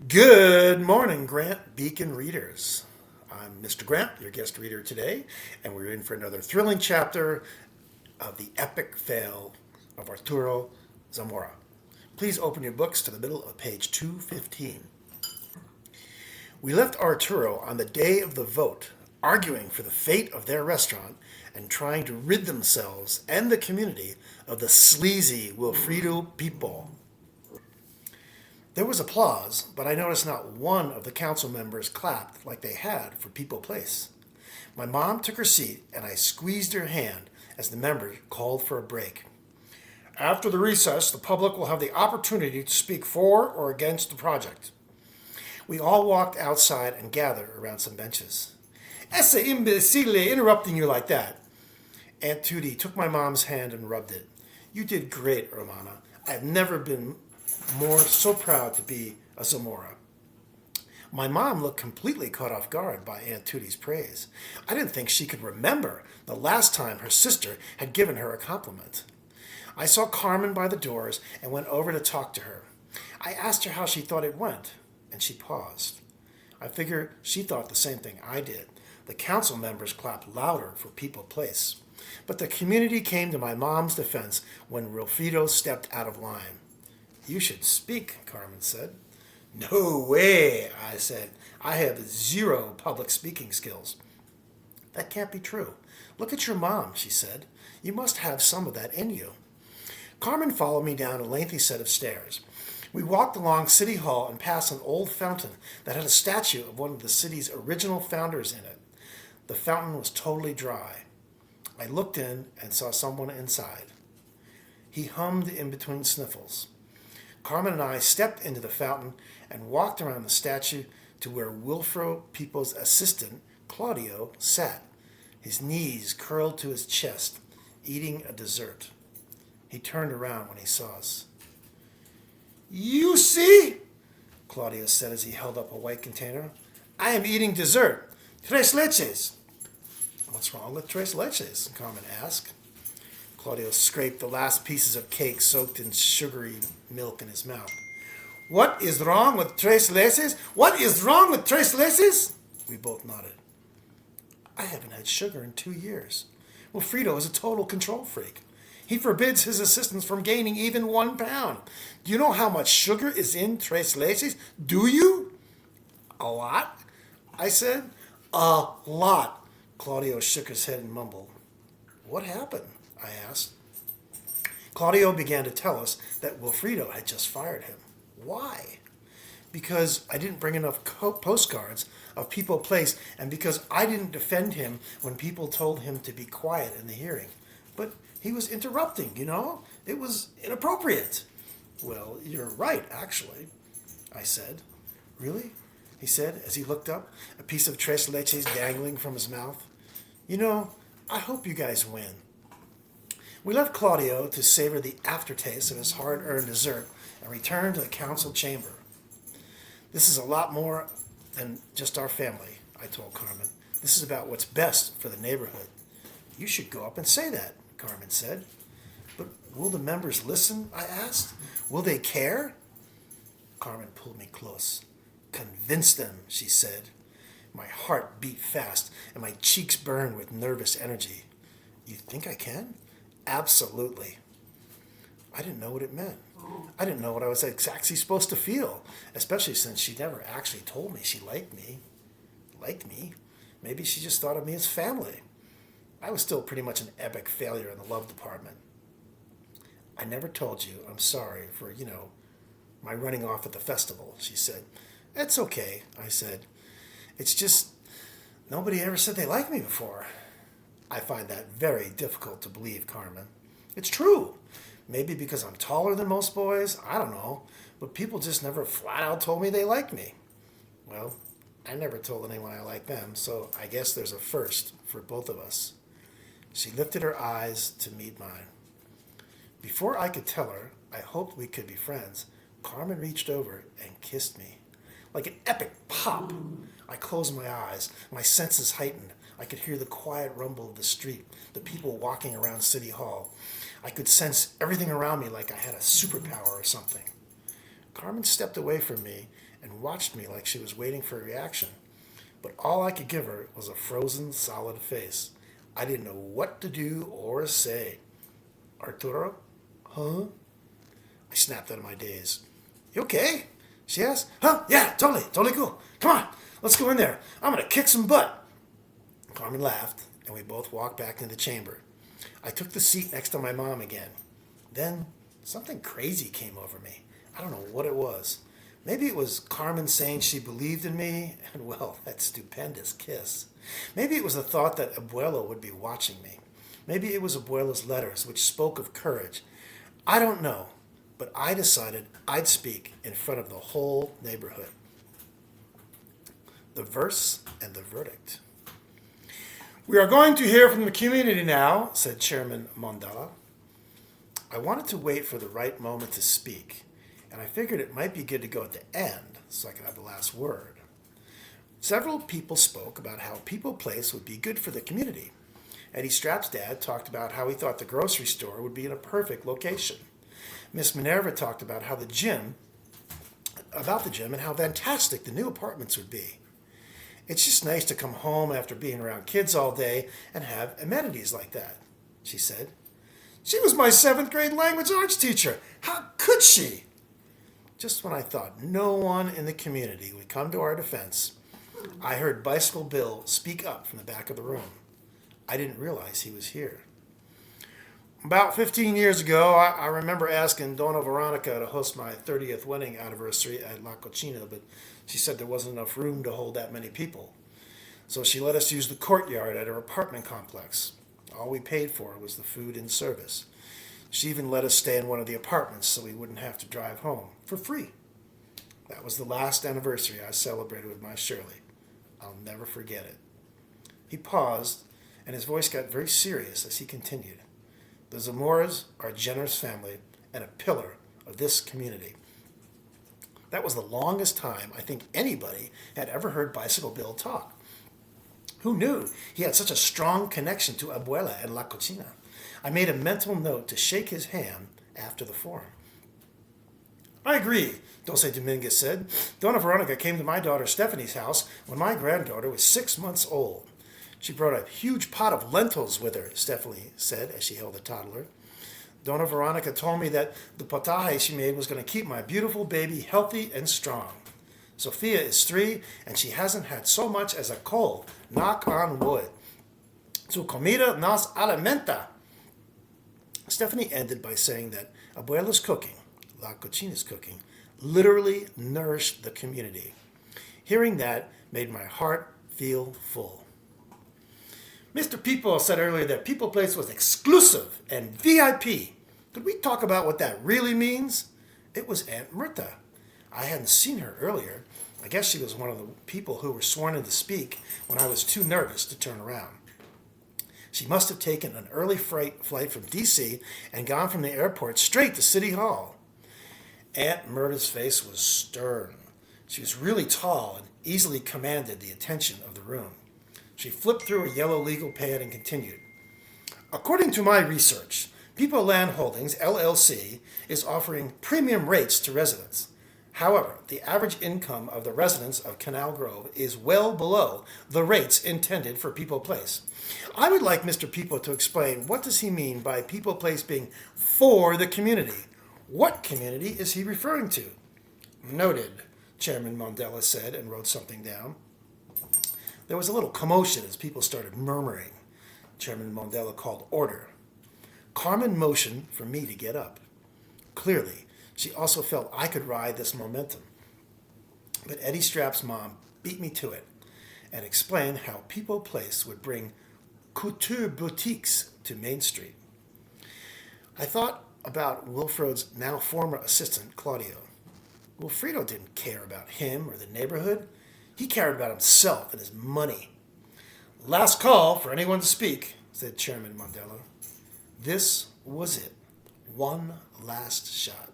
Good morning, Grant Beacon readers. I'm Mr. Grant, your guest reader today, and we're in for another thrilling chapter of the epic fail of Arturo Zamora. Please open your books to the middle of page 215. We left Arturo on the day of the vote, arguing for the fate of their restaurant and trying to rid themselves and the community of the sleazy Wilfredo people. There was applause, but I noticed not one of the council members clapped like they had for People Place. My mom took her seat, and I squeezed her hand as the member called for a break. After the recess, the public will have the opportunity to speak for or against the project. We all walked outside and gathered around some benches. Essa imbecile interrupting you like that. Aunt Tootie took my mom's hand and rubbed it. You did great, Romana. I've never been so proud to be a Zamora. My mom looked completely caught off guard by Aunt Tootie's praise. I didn't think she could remember the last time her sister had given her a compliment. I saw Carmen by the doors and went over to talk to her. I asked her how she thought it went, and she paused. I figured she thought the same thing I did. The council members clapped louder for People Place. But the community came to my mom's defense when Wilfredo stepped out of line. You should speak, Carmen said. No way, I said. I have zero public speaking skills. That can't be true. Look at your mom, she said. You must have some of that in you. Carmen followed me down a lengthy set of stairs. We walked along City Hall and past an old fountain that had a statue of one of the city's original founders in it. The fountain was totally dry. I looked in and saw someone inside. He hummed in between sniffles. Carmen and I stepped into the fountain and walked around the statue to where Wilfredo People's assistant, Claudio, sat, his knees curled to his chest, eating a dessert. He turned around when he saw us. You see, Claudio said as he held up a white container. I am eating dessert. Tres leches. What's wrong with tres leches? Carmen asked. Claudio scraped the last pieces of cake soaked in sugary milk in his mouth. What is wrong with tres leches? What is wrong with tres leches? We both nodded. I haven't had sugar in 2 years. Wilfredo is a total control freak. He forbids his assistants from gaining even 1 pound. Do you know how much sugar is in tres leches? Do you? A lot? I said. A lot. Claudio shook his head and mumbled. What happened? I asked. Claudio began to tell us that Wilfredo had just fired him. Why? Because I didn't bring enough postcards of People Place and because I didn't defend him when people told him to be quiet in the hearing. But he was interrupting, It was inappropriate. Well, you're right, actually, I said. Really? He said as he looked up, a piece of tres leches dangling from his mouth. I hope you guys win. We left Claudio to savor the aftertaste of his hard-earned dessert and returned to the council chamber. This is a lot more than just our family, I told Carmen. This is about what's best for the neighborhood. You should go up and say that, Carmen said. But will the members listen? I asked. Will they care? Carmen pulled me close. Convince them, she said. My heart beat fast and my cheeks burned with nervous energy. You think I can? Absolutely. I didn't know what it meant. I didn't know what I was exactly supposed to feel, especially since she never actually told me she liked me. Liked me? Maybe she just thought of me as family. I was still pretty much an epic failure in the love department. I never told you I'm sorry for, my running off at the festival, she said. It's okay, I said. It's just nobody ever said they liked me before. I find that very difficult to believe, Carmen. It's true. Maybe because I'm taller than most boys, I don't know. But people just never flat out told me they liked me. Well, I never told anyone I liked them, so I guess there's a first for both of us. She lifted her eyes to meet mine. Before I could tell her I hoped we could be friends, Carmen reached over and kissed me. Like an epic pop, I closed my eyes, my senses heightened. I could hear the quiet rumble of the street, the people walking around City Hall. I could sense everything around me like I had a superpower or something. Carmen stepped away from me and watched me like she was waiting for a reaction. But all I could give her was a frozen, solid face. I didn't know what to do or say. Arturo? Huh? I snapped out of my daze. You okay? She asked. Huh? Yeah, totally cool. Come on, let's go in there. I'm gonna kick some butt. Carmen laughed, and we both walked back into the chamber. I took the seat next to my mom again. Then something crazy came over me. I don't know what it was. Maybe it was Carmen saying she believed in me, and well, that stupendous kiss. Maybe it was the thought that Abuelo would be watching me. Maybe it was Abuelo's letters, which spoke of courage. I don't know, but I decided I'd speak in front of the whole neighborhood. The verse and the verdict. We are going to hear from the community now, said Chairman Mondala. I wanted to wait for the right moment to speak, and I figured it might be good to go at the end so I could have the last word. Several people spoke about how People Place would be good for the community. Eddie Strapp's dad talked about how he thought the grocery store would be in a perfect location. Miss Minerva talked about the gym and how fantastic the new apartments would be. It's just nice to come home after being around kids all day and have amenities like that, she said. She was my 7th grade language arts teacher. How could she? Just when I thought no one in the community would come to our defense, I heard Bicycle Bill speak up from the back of the room. I didn't realize he was here. About 15 years ago, I remember asking Donna Veronica to host my 30th wedding anniversary at La Cocina, but she said there wasn't enough room to hold that many people. So she let us use the courtyard at her apartment complex. All we paid for was the food and service. She even let us stay in one of the apartments so we wouldn't have to drive home for free. That was the last anniversary I celebrated with my Shirley. I'll never forget it. He paused, and his voice got very serious as he continued. The Zamoras are a generous family and a pillar of this community. That was the longest time I think anybody had ever heard Bicycle Bill talk. Who knew he had such a strong connection to Abuela and La Cocina? I made a mental note to shake his hand after the forum. I agree, Dulce Dominguez said. Donna Veronica came to my daughter Stephanie's house when my granddaughter was 6 months old. She brought a huge pot of lentils with her, Stephanie said as she held the toddler. Donna Veronica told me that the potaje she made was going to keep my beautiful baby healthy and strong. Sophia is 3, and she hasn't had so much as a cold. Knock on wood. Su comida nos alimenta. Stephanie ended by saying that Abuela's cooking, La Cocina's cooking, literally nourished the community. Hearing that made my heart feel full. Mr. People said earlier that People Place was exclusive and VIP. Could we talk about what that really means? It was Aunt Myrta. I hadn't seen her earlier. I guess she was one of the people who were sworn in to speak when I was too nervous to turn around. She must have taken an early flight from D.C. and gone from the airport straight to City Hall. Aunt Myrta's face was stern. She was really tall and easily commanded the attention of the room. She flipped through a yellow legal pad and continued. According to my research, People Land Holdings, LLC, is offering premium rates to residents. However, the average income of the residents of Canal Grove is well below the rates intended for People Place. I would like Mr. People to explain what does he mean by People Place being for the community. What community is he referring to? Noted, Chairman Mondala said and wrote something down. There was a little commotion as people started murmuring. Chairman Mondala called order. Carmen motioned for me to get up. Clearly, she also felt I could ride this momentum. But Eddie Strapp's mom beat me to it and explained how People Place would bring couture boutiques to Main Street. I thought about Wilfred's now former assistant, Claudio. Wilfredo didn't care about him or the neighborhood. He cared about himself and his money. Last call for anyone to speak, said Chairman Mondela. This was it. One last shot.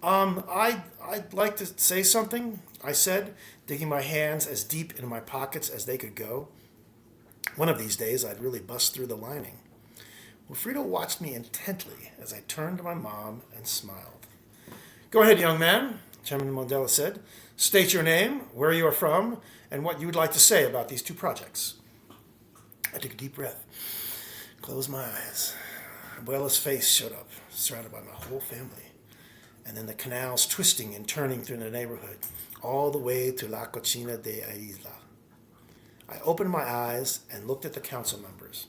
I'd like to say something, I said, digging my hands as deep into my pockets as they could go. One of these days, I'd really bust through the lining. Wilfredo watched me intently as I turned to my mom and smiled. Go ahead, young man. Chairman Mandela said. State your name, where you are from, and what you would like to say about these two projects. I took a deep breath, closed my eyes. Abuela's face showed up, surrounded by my whole family. And then the canals twisting and turning through the neighborhood, all the way to La Cocina de Isla. I opened my eyes and looked at the council members.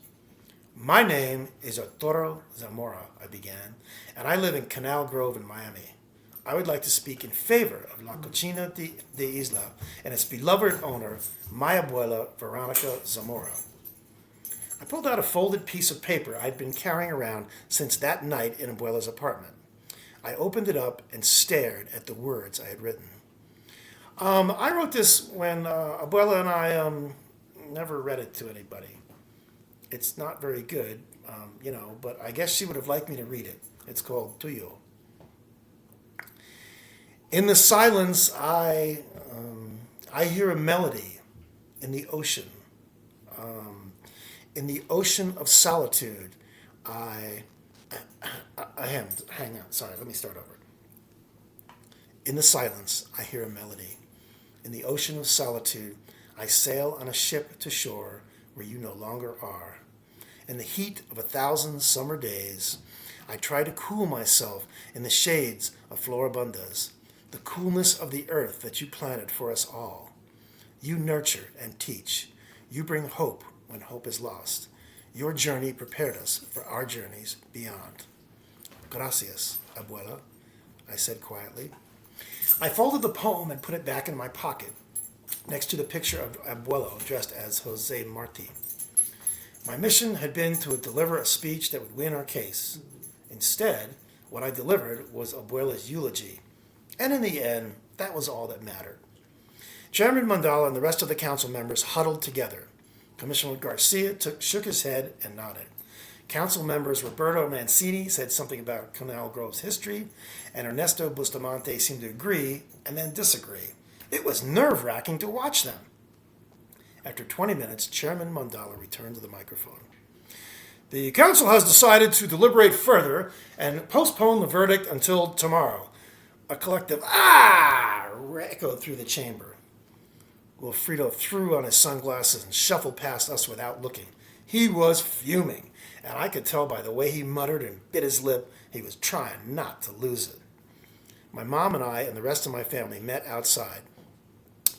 My name is Arturo Zamora, I began, and I live in Canal Grove in Miami. I would like to speak in favor of La Cocina de Isla and its beloved owner, my abuela, Veronica Zamora. I pulled out a folded piece of paper I'd been carrying around since that night in Abuela's apartment. I opened it up and stared at the words I had written. I wrote this when Abuela and I never read it to anybody. It's not very good, but I guess she would have liked me to read it. It's called Tuyo. In the silence, I hear a melody in the ocean. In the ocean of solitude, hang on, sorry, let me start over. In the silence, I hear a melody. In the ocean of solitude, I sail on a ship to shore where you no longer are. In the heat of 1,000 summer days, I try to cool myself in the shades of floribundas, the coolness of the earth that you planted for us all. You nurture and teach. You bring hope when hope is lost. Your journey prepared us for our journeys beyond. Gracias, abuela, I said quietly. I folded the poem and put it back in my pocket, next to the picture of Abuelo dressed as Jose Marti. My mission had been to deliver a speech that would win our case. Instead, what I delivered was Abuela's eulogy. And in the end, that was all that mattered. Chairman Mandela and the rest of the council members huddled together. Commissioner Garcia shook his head and nodded. Council members Roberto Mancini said something about Canal Grove's history, and Ernesto Bustamante seemed to agree and then disagree. It was nerve-wracking to watch them. After 20 minutes, Chairman Mandela returned to the microphone. The council has decided to deliberate further and postpone the verdict until tomorrow. A collective "ah" echoed through the chamber. Wilfredo threw on his sunglasses and shuffled past us without looking. He was fuming, and I could tell by the way he muttered and bit his lip he was trying not to lose it. My mom and I and the rest of my family met outside.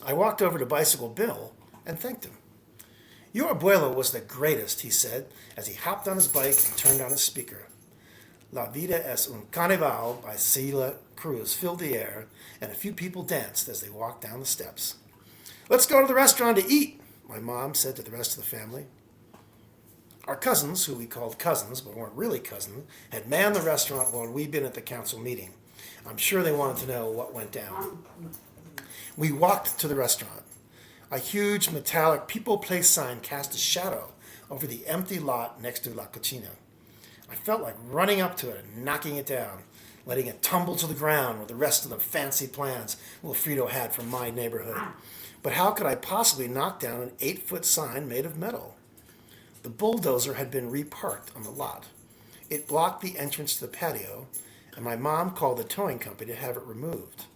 I walked over to Bicycle Bill and thanked him. Your abuelo was the greatest, he said, as he hopped on his bike and turned on his speaker. La Vida es un Carnaval by Celia Cruz filled the air, and a few people danced as they walked down the steps. Let's go to the restaurant to eat, my mom said to the rest of the family. Our cousins, who we called cousins but weren't really cousins, had manned the restaurant while we'd been at the council meeting. I'm sure they wanted to know what went down. We walked to the restaurant. A huge metallic People Place sign cast a shadow over the empty lot next to La Cocina. I felt like running up to it and knocking it down, letting it tumble to the ground with the rest of the fancy plans Wilfredo had for my neighborhood. But how could I possibly knock down an 8-foot sign made of metal? The bulldozer had been reparked on the lot. It blocked the entrance to the patio, and my mom called the towing company to have it removed.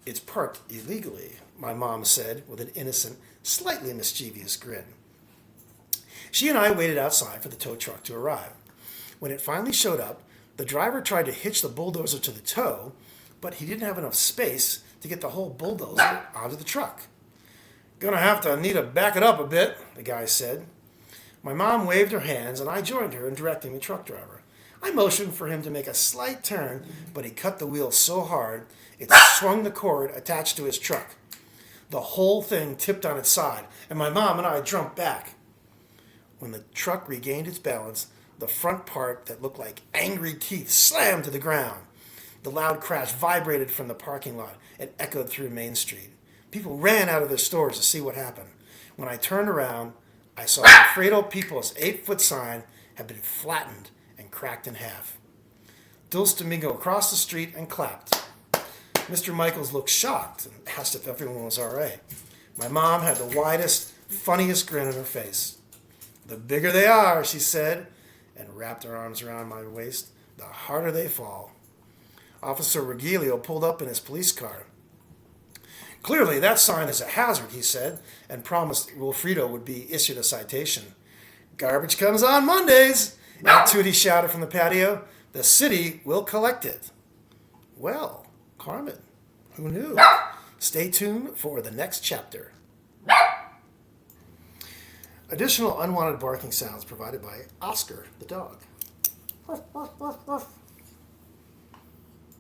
It's parked illegally, my mom said with an innocent, slightly mischievous grin. She and I waited outside for the tow truck to arrive. When it finally showed up, the driver tried to hitch the bulldozer to the tow, but he didn't have enough space to get the whole bulldozer onto the truck. Gonna have to need to back it up a bit, the guy said. My mom waved her hands, and I joined her in directing the truck driver. I motioned for him to make a slight turn, but he cut the wheel so hard it swung the cord attached to his truck. The whole thing tipped on its side, and my mom and I jumped back. When the truck regained its balance, the front part that looked like angry teeth slammed to the ground. The loud crash vibrated from the parking lot and echoed through Main Street. People ran out of their stores to see what happened. When I turned around, I saw Alfredo People's 8-foot sign had been flattened and cracked in half. Dulce Domingo crossed the street and clapped. Mr. Michaels looked shocked and asked if everyone was all right. My mom had the widest, funniest grin on her face. The bigger they are, she said, and wrapped her arms around my waist, the harder they fall. Officer Regilio pulled up in his police car. Clearly, that sign is a hazard, he said, and promised Wilfredo would be issued a citation. Garbage comes on Mondays, Aunt Tootie shouted from the patio. The city will collect it. Well, Carmen, who knew? Stay tuned for the next chapter. Additional unwanted barking sounds provided by Oscar the dog.